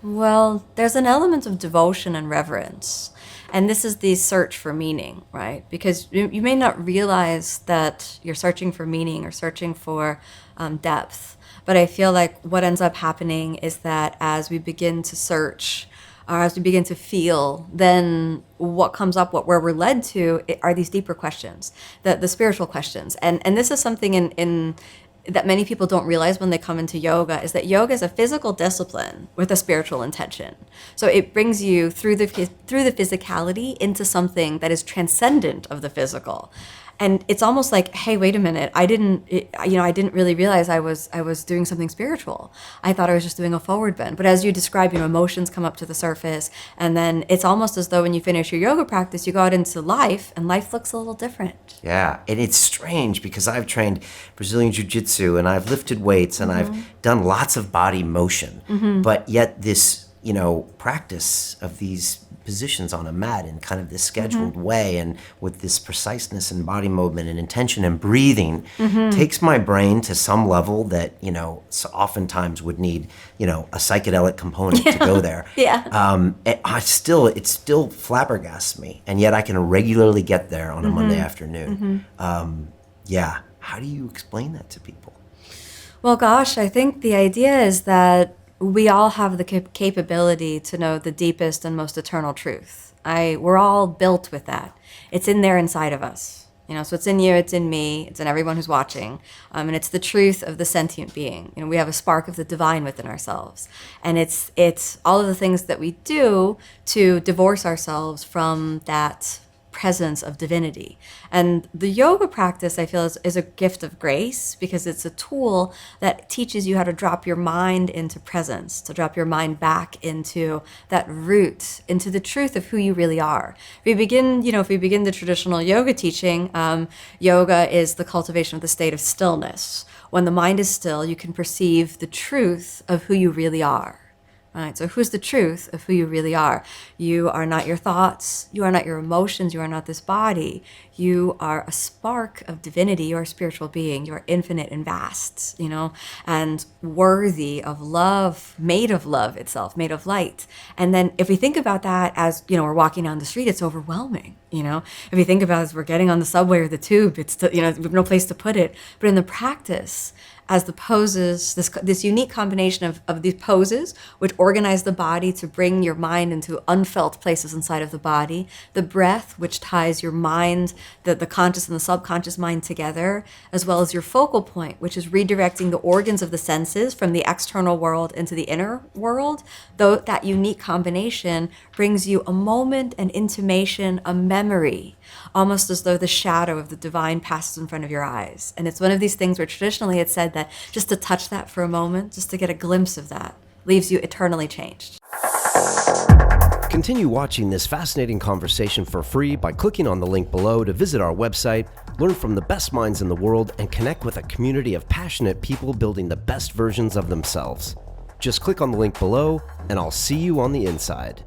Well, there's an element of devotion and reverence. And this is the search for meaning, right? Because you may not realize that you're searching for meaning or searching for depth. But I feel like what ends up happening is that as we begin to search, or as we begin to feel, then what comes up, where we're led to, are these deeper questions, the spiritual questions. And this is something in that many people don't realize when they come into yoga, is that yoga is a physical discipline with a spiritual intention. So it brings you through the physicality into something that is transcendent of the physical. And it's almost like, hey, wait a minute, I didn't really realize I was doing something spiritual. I thought I was just doing a forward bend. But as you describe, emotions come up to the surface, and then it's almost as though when you finish your yoga practice, you go out into life, and life looks a little different. Yeah, and it's strange because I've trained Brazilian Jiu-Jitsu, and I've lifted weights, and I've done lots of body motion, but yet this, practice of these positions on a mat in kind of this scheduled way, and with this preciseness and body movement and intention and breathing, takes my brain to some level that, so oftentimes would need, a psychedelic component to go there. It still flabbergasts me, and yet I can regularly get there on a Monday afternoon. How do you explain that to people? Well, gosh, I think the idea is that we all have the capability to know the deepest and most eternal truth. We're all built with that. It's in there inside of us. So it's in you, it's in me, it's in everyone who's watching. And it's the truth of the sentient being. We have a spark of the divine within ourselves. And it's all of the things that we do to divorce ourselves from that presence of divinity. And the yoga practice, I feel, is a gift of grace, because it's a tool that teaches you how to drop your mind into presence, to drop your mind back into that root, into the truth of who you really are. If we begin the traditional yoga teaching, yoga is the cultivation of the state of stillness. When the mind is still, you can perceive the truth of who you really are. Right, so who's the truth of who you really are? You are not your thoughts. You are not your emotions. You are not this body. You are a spark of divinity. You are a spiritual being. You are infinite and vast, and worthy of love, made of love itself, made of light. And then if we think about that as, we're walking down the street, it's overwhelming. If you think about it as we're getting on the subway or the tube, it's, we have no place to put it. But in the practice, as the poses, this unique combination of these poses, which organize the body to bring your mind into unfelt places inside of the body, the breath, which ties your mind, the conscious and the subconscious mind together, as well as your focal point, which is redirecting the organs of the senses from the external world into the inner world. Though that unique combination brings you a moment, an intimation, a memory, almost as though the shadow of the divine passes in front of your eyes. And it's one of these things where traditionally it's said that just to touch that for a moment, just to get a glimpse of that, leaves you eternally changed. Continue watching this fascinating conversation for free by clicking on the link below to visit our website, learn from the best minds in the world, and connect with a community of passionate people building the best versions of themselves. Just click on the link below, and I'll see you on the inside.